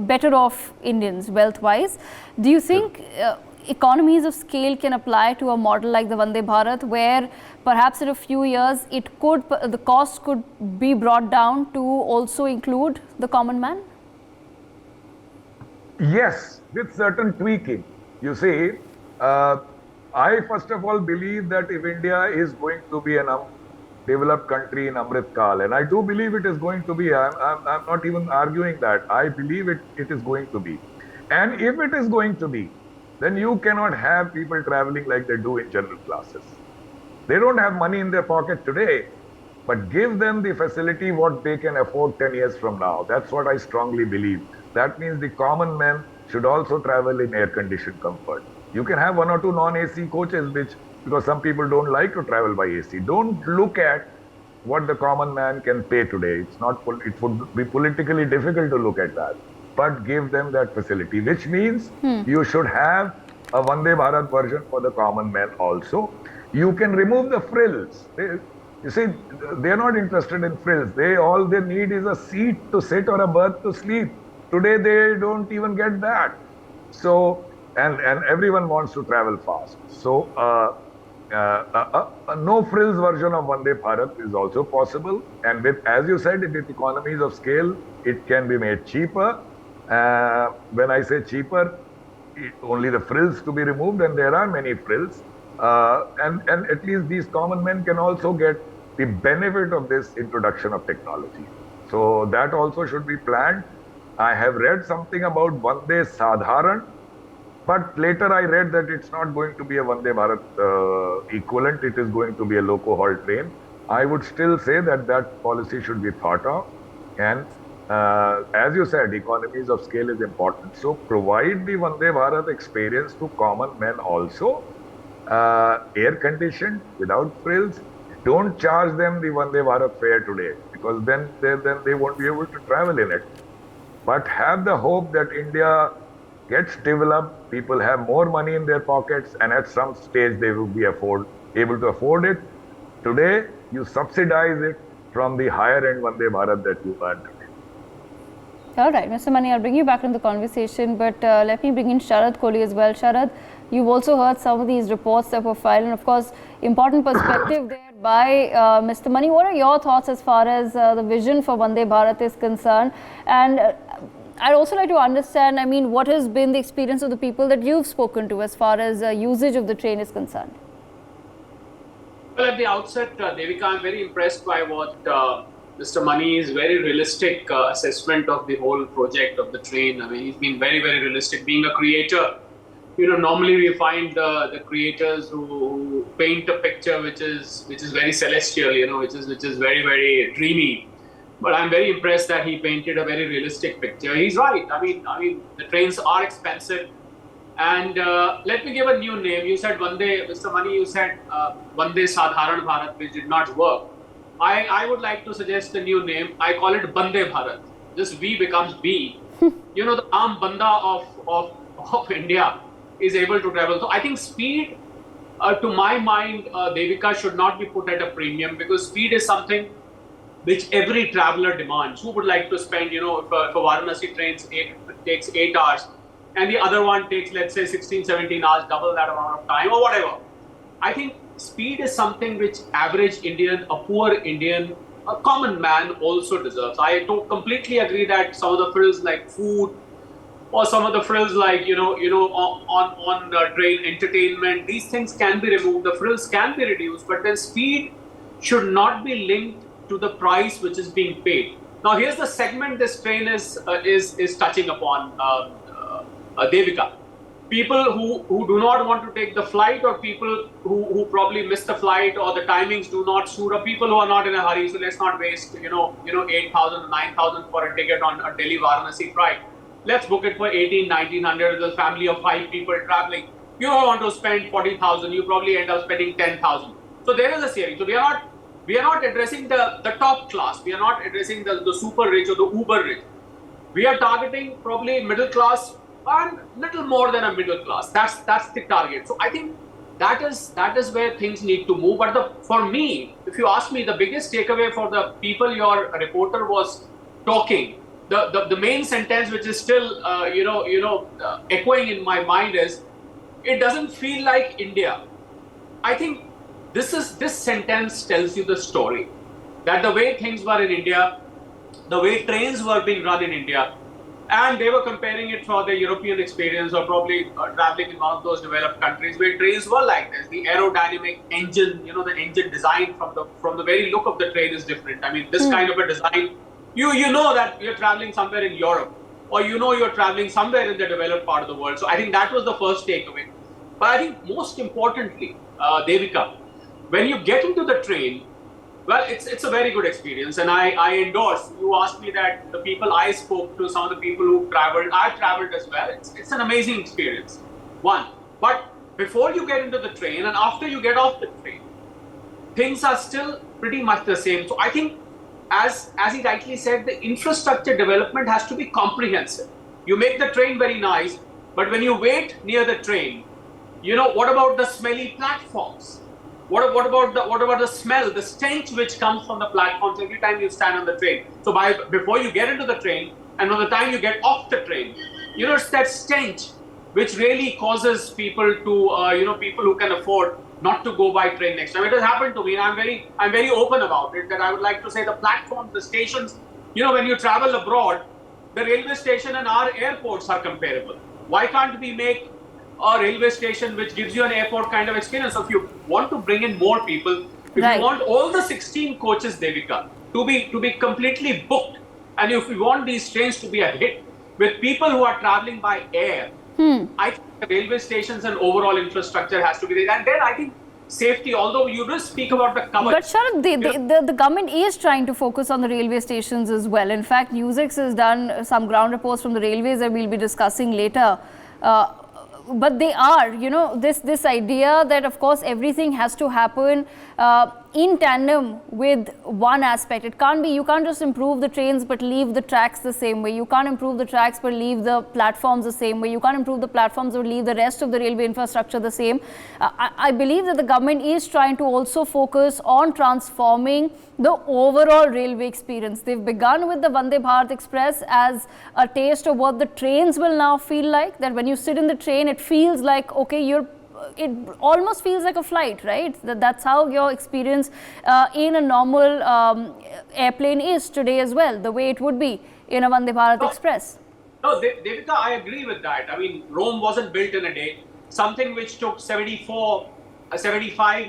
better off Indians, wealth-wise. Do you think economies of scale can apply to a model like the Vande Bharat, where perhaps in a few years the cost could be brought down to also include the common man? Yes, with certain tweaking. You see, I first of all believe that if India is going to be a developed country in Amrit Kal, and I do believe it is going to be, I'm not even arguing that. I believe it is going to be. And if it is going to be, then you cannot have people traveling like they do in general classes. They don't have money in their pocket today, but give them the facility what they can afford 10 years from now. That's what I strongly believe. That means the common man should also travel in air-conditioned comfort. You can have one or two non-AC coaches, because some people don't like to travel by AC. Don't look at what the common man can pay today. It would be politically difficult to look at that. But give them that facility, which means you should have a Vande Bharat version for the common man also. You can remove the frills. You see, they're not interested in frills. All they need is a seat to sit or a berth to sleep. Today they don't even get that. So, and everyone wants to travel fast. So, a no frills version of Vande Bharat is also possible. And with, as you said, with economies of scale, it can be made cheaper. When I say cheaper, only the frills to be removed, and there are many frills. And at least these common men can also get the benefit of this introduction of technology. So that also should be planned. I have read something about Vande Sadharan, but later I read that it's not going to be a Vande Bharat equivalent. It is going to be a loco haul train. I would still say that that policy should be thought of. And as you said, economies of scale is important. So provide the Vande Bharat experience to common men also. Air conditioned, without frills. Don't charge them the Vande Bharat fare today, because then they won't be able to travel in it. But have the hope that India gets developed, people have more money in their pockets, and at some stage they will be able to afford it. Today, you subsidize it from the higher end Vande Bharat that you earn today. All right, Mr. Mani, I'll bring you back in the conversation, but let me bring in Sharad Kohli as well. Sharad, you've also heard some of these reports that were filed, and of course, important perspective there by Mr. Mani. What are your thoughts as far as the vision for Vande Bharat is concerned? And I'd also like to understand, I mean, what has been the experience of the people that you've spoken to as far as usage of the train is concerned? Well, at the outset, Devika, I'm very impressed by what Mr. Mani's very realistic assessment of the whole project of the train. I mean, he's been very, very realistic. Being a creator, normally we find the creators who paint a picture which is very celestial, which is very, very dreamy. But I'm very impressed that he painted a very realistic picture. He's right. I mean, the trains are expensive. And let me give a new name. You said Vande, Mr. Mani, you said Vande Sadharan Bharat, which did not work. I would like to suggest a new name. I call it Bande Bharat. This V becomes B. The Aam Banda of India is able to travel. So I think speed, to my mind, Devika, should not be put at a premium, because speed is something which every traveler demands. Who would like to spend, if Varanasi trains takes 8 hours and the other one takes, let's say, 16, 17 hours, double that amount of time or whatever. I think speed is something which average Indian, a poor Indian, a common man also deserves. I completely agree that some of the frills like food, or some of the frills like, on the train entertainment, these things can be removed, the frills can be reduced, but then speed should not be linked to the price which is being paid. Now, here's the segment this train is touching upon, Devika. People who do not want to take the flight, or people who probably miss the flight, or the timings do not suit, or people who are not in a hurry. So let's not waste, 8,000, 9,000 for a ticket on a Delhi Varanasi flight. Let's book it for 18, 1900. There's a family of 5 people traveling. You don't want to spend 40,000. You probably end up spending 10,000. So there is a saving. So we are not addressing the top class. We are not addressing the super rich or the uber rich. We are targeting probably middle class and little more than a middle class. That's the target. So I think that is where things need to move. But for me, if you ask me, the biggest takeaway for the people your reporter was talking, the main sentence which is still echoing in my mind is, it doesn't feel like India. I think this sentence tells you the story, that the way things were in India, the way trains were being run in India, and they were comparing it for the European experience, or probably traveling in one of those developed countries where trains were like this. The aerodynamic engine, the engine design from the very look of the train is different. I mean, this kind of a design, you know that you're traveling somewhere in Europe, or you know you're traveling somewhere in the developed part of the world. So I think that was the first takeaway. But I think most importantly, Devika, when you get into the train, well, it's a very good experience, and I endorse. You asked me that the people I spoke to, some of the people who traveled, I've traveled as well. It's an amazing experience. One, but before you get into the train and after you get off the train, things are still pretty much the same. So I think, as he rightly said, the infrastructure development has to be comprehensive. You make the train very nice, but when you wait near the train, you know, what about the smelly platforms? What about the smell, the stench which comes from the platforms every time you stand on the train? So before you get into the train and by the time you get off the train, you know, it's that stench which really causes people to, people who can afford not to go by train next time. It has happened to me, and I'm very open about it, that I would like to say the platforms, the stations, you know, when you travel abroad, the railway station and our airports are comparable. Why can't we make a railway station which gives you an airport kind of experience? So if you want to bring in more people, if you want all the 16 coaches, Devika, to be completely booked, and if you want these trains to be a hit with people who are traveling by air, I think the railway stations and overall infrastructure has to be there. And then I think safety, although you do speak about the cover. But Sharad, the government is trying to focus on the railway stations as well. In fact, NewsX has done some ground reports from the railways that we'll be discussing later. But they are, you know, this idea that of course everything has to happen in tandem with one aspect. It can't be, you can't just improve the trains but leave the tracks the same way. You can't improve the tracks but leave the platforms the same way. You can't improve the platforms or leave the rest of the railway infrastructure the same. I believe that the government is trying to also focus on transforming the overall railway experience. They've begun with the Vande Bharat Express as a taste of what the trains will now feel like, that when you sit in the train, it feels like, okay, it almost feels like a flight, right? That's how your experience in a normal airplane is today as well, the way it would be in a Vande Bharat Express. No, Devika, I agree with that. I mean, Rome wasn't built in a day. Something which took 75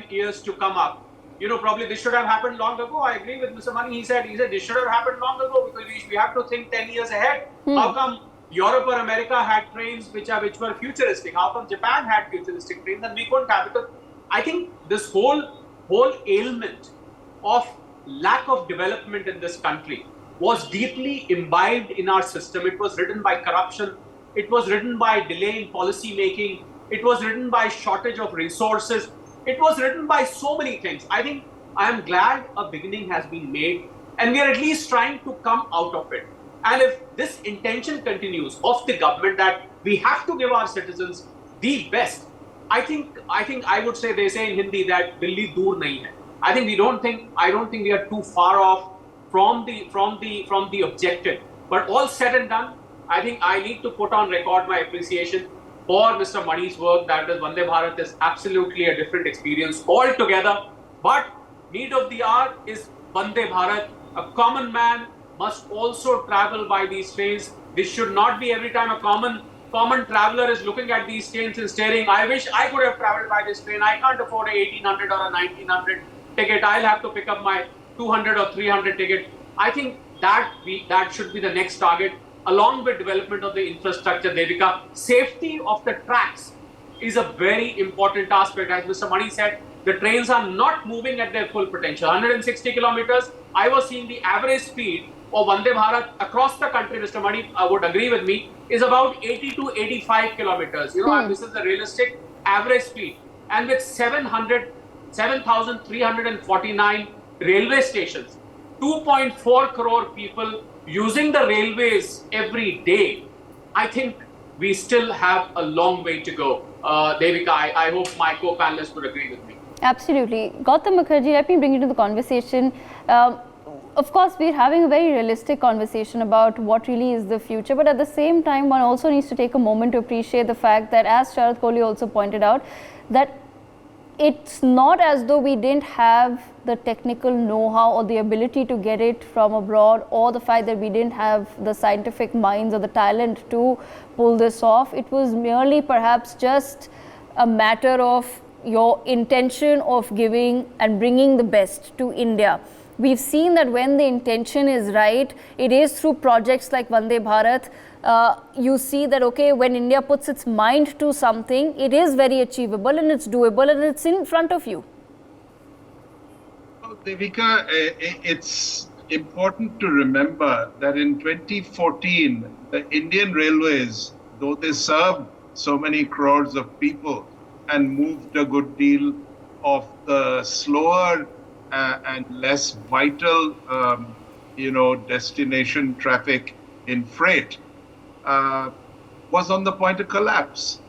years to come up. You know, probably this should have happened long ago. I agree with Mr. Mani. He said this should have happened long ago because we have to think 10 years ahead. How come Europe or America had trains which were futuristic? How come Japan had futuristic trains and we couldn't have? Because I think this whole ailment of lack of development in this country was deeply imbibed in our system. It was ridden by corruption. It was ridden by delay in policy making. It was ridden by shortage of resources. It was written by so many things. I think I am glad a beginning has been made and we are at least trying to come out of it. And if this intention continues of the government that we have to give our citizens the best, I think I would say, they say in Hindi that Dilli dur nahi hai. I don't think we are too far off from the objective. But all said and done, I think I need to put on record my appreciation for Mr. Mani's work. That is, Vande Bharat is absolutely a different experience altogether. But need of the hour is Vande Bharat. A common man must also travel by these trains. This should not be every time a common traveler is looking at these trains and staring, I wish I could have traveled by this train. I can't afford a 1800 or a 1900 ticket. I'll have to pick up my 200 or 300 ticket. I think that should be the next target, along with development of the infrastructure, Devika. Safety of the tracks is a very important aspect. As Mr. Mani said, the trains are not moving at their full potential. 160 kilometers, I was seeing the average speed of Vande Bharat across the country, Mr. Mani would agree with me, is about 80 to 85 kilometers. You know, this is the realistic average speed. And with 7,349 railway stations, 2.4 crore people using the railways every day, I think we still have a long way to go. Devika, I hope my co-panelists would agree with me. Absolutely. Gautam Mukherjee, let me bring you to the conversation. Of course, we're having a very realistic conversation about what really is the future, but at the same time, one also needs to take a moment to appreciate the fact that, as Sharad Kohli also pointed out, that it's not as though we didn't have the technical know-how or the ability to get it from abroad, or the fact that we didn't have the scientific minds or the talent to pull this off. It was merely perhaps just a matter of your intention of giving and bringing the best to India. we've seen that when the intention is right, it is through projects like Vande Bharat. You see that, okay, when India puts its mind to something, it is very achievable and it's doable and it's in front of you. Devika, it's important to remember that in 2014, the Indian Railways, though they served so many crores of people and moved a good deal of the slower and less vital, destination traffic in freight, was on the point of collapse.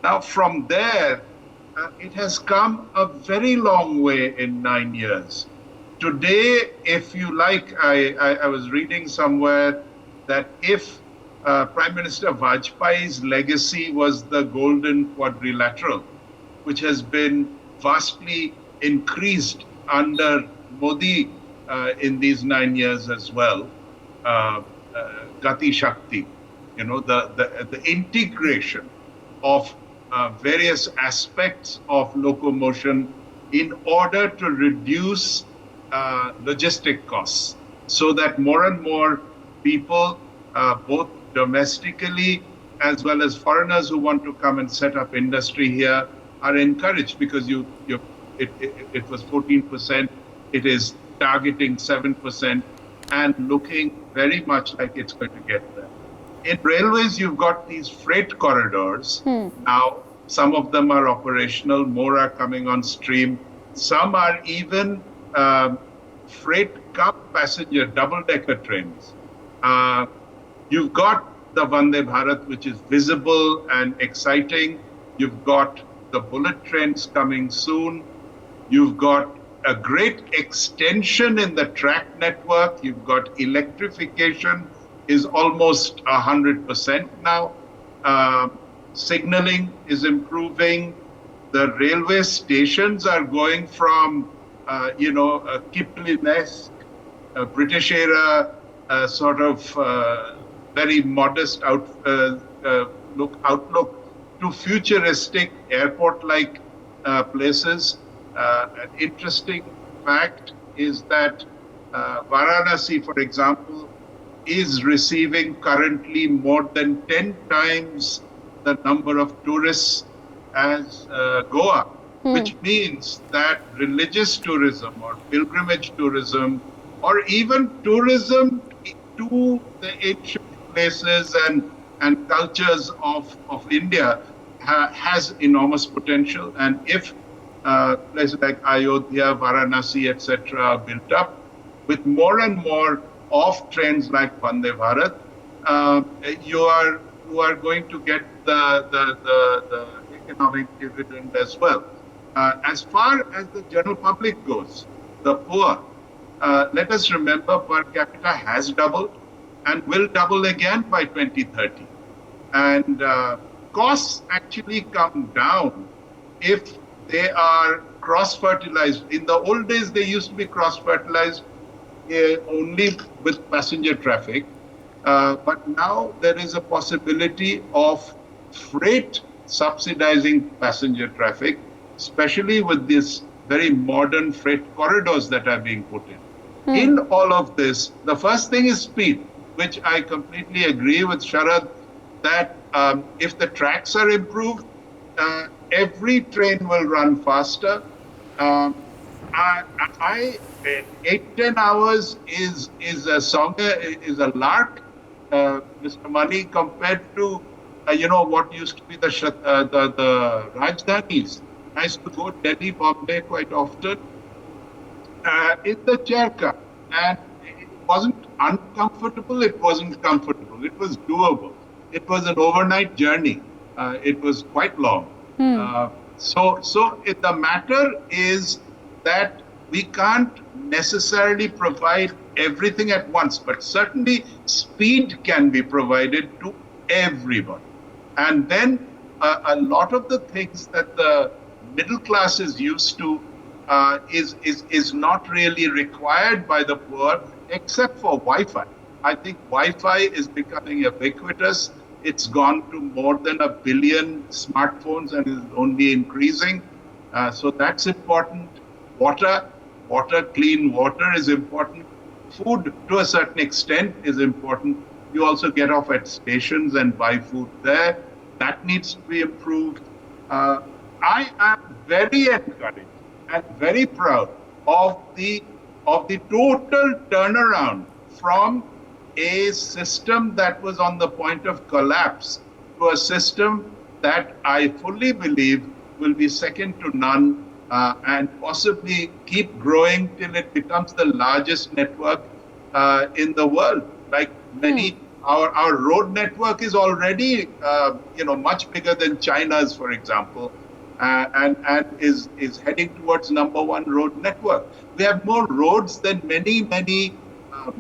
Now, from there, it has come a very long way in 9 years. Today, if you like, I was reading somewhere that if Prime Minister Vajpayee's legacy was the golden quadrilateral, which has been vastly increased under Modi in these 9 years as well, Gati Shakti, the integration of various aspects of locomotion in order to reduce logistic costs, so that more and more people, both domestically as well as foreigners who want to come and set up industry here, are encouraged, because it was 14%, it is targeting 7% and looking very much like it's going to get there. In railways, you've got these freight corridors. Now, some of them are operational, more are coming on stream. Some are even freight cum passenger double-decker trains. You've got the Vande Bharat, which is visible and exciting. You've got the bullet trains coming soon. You've got a great extension in the track network. You've got electrification is almost 100% now. Signaling is improving. The railway stations are going from, a Kipling-esque, British era sort of very modest outlook to futuristic airport-like places. An interesting fact is that Varanasi, for example, is receiving currently more than 10 times the number of tourists as Goa, which means that religious tourism or pilgrimage tourism or even tourism to the ancient places and cultures of India has enormous potential. And if places like Ayodhya, Varanasi, etc. are built up with more and more of trains like Vande Bharat, you are going to get the economic dividend as well. As far as the general public goes, the poor, let us remember per capita has doubled and will double again by 2030. And costs actually come down if they are cross-fertilized. In the old days, they used to be cross-fertilized only with passenger traffic. But now there is a possibility of freight subsidizing passenger traffic, especially with these very modern freight corridors that are being put in. In all of this, the first thing is speed, which I completely agree with Sharad, that if the tracks are improved, every train will run faster. 8-10 hours is a lark, Mr. Mani, compared to what used to be the Rajdhanis. I used to go Delhi, Bombay quite often in the chair car, and it wasn't uncomfortable. It wasn't comfortable. It was doable. It was an overnight journey. It was quite long. So the matter is that we can't necessarily provide everything at once, but certainly speed can be provided to everybody. And then a lot of the things that the middle class is used to is not really required by the poor, except for Wi-Fi. I think Wi-Fi is becoming ubiquitous. It's gone to more than 1 billion smartphones and is only increasing. So that's important. Water, water, clean water is important. Food to a certain extent is important. You also get off at stations and buy food there. That needs to be improved. I am very encouraged and very proud of the total turnaround from a system that was on the point of collapse to a system that I fully believe will be second to none and possibly keep growing till it becomes the largest network in the world. Like many, our road network is already much bigger than China's, for example, and is heading towards #1 road network. We have more roads than many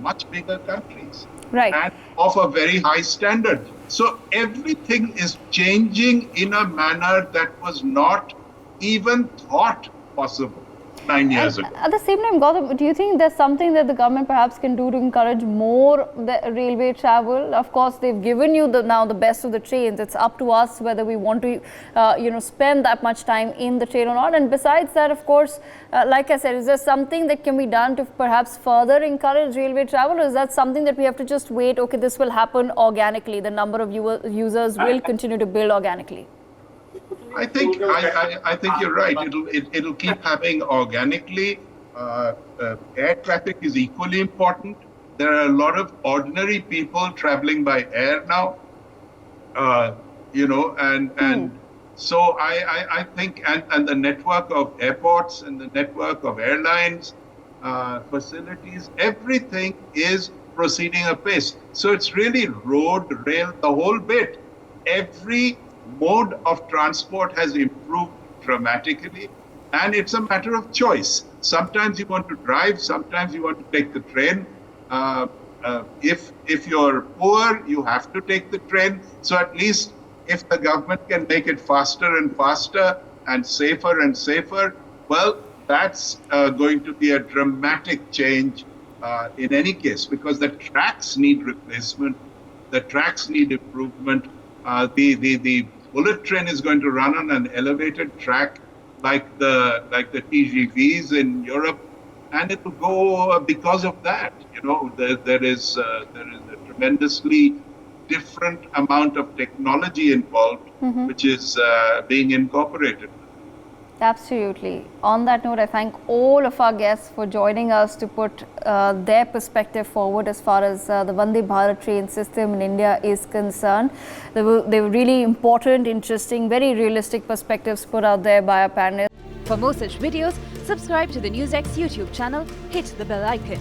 much bigger countries, right, and of a very high standard. So everything is changing in a manner that was not even thought possible 9 years ago. At the same time, Gautam, do you think there's something that the government perhaps can do to encourage more the railway travel? Of course, they've given you now the best of the trains. It's up to us whether we want to, spend that much time in the train or not. And besides that, of course, like I said, is there something that can be done to perhaps further encourage railway travel? Or is that something that we have to just wait? Okay, this will happen organically. The number of users will continue to build organically. I think you're right. It'll keep happening organically. Air traffic is equally important. There are a lot of ordinary people traveling by air now. So I think and the network of airports and the network of airlines, facilities, everything is proceeding apace. So it's really road, rail, the whole bit. Every mode of transport has improved dramatically, and it's a matter of choice. Sometimes you want to drive, sometimes you want to take the train. If you're poor, you have to take the train. So at least if the government can make it faster and faster and safer, well, that's going to be a dramatic change in any case, because the tracks need replacement, the tracks need improvement. The bullet train is going to run on an elevated track like the TGVs in Europe, and it will go because of that. There is a tremendously different amount of technology involved, which is being incorporated. Absolutely. On that note, I thank all of our guests for joining us to put their perspective forward as far as the Vande Bharat train system in India is concerned. They were really important, interesting, very realistic perspectives put out there by our panelists. For more such videos, subscribe to the NewsX YouTube channel, hit the bell icon.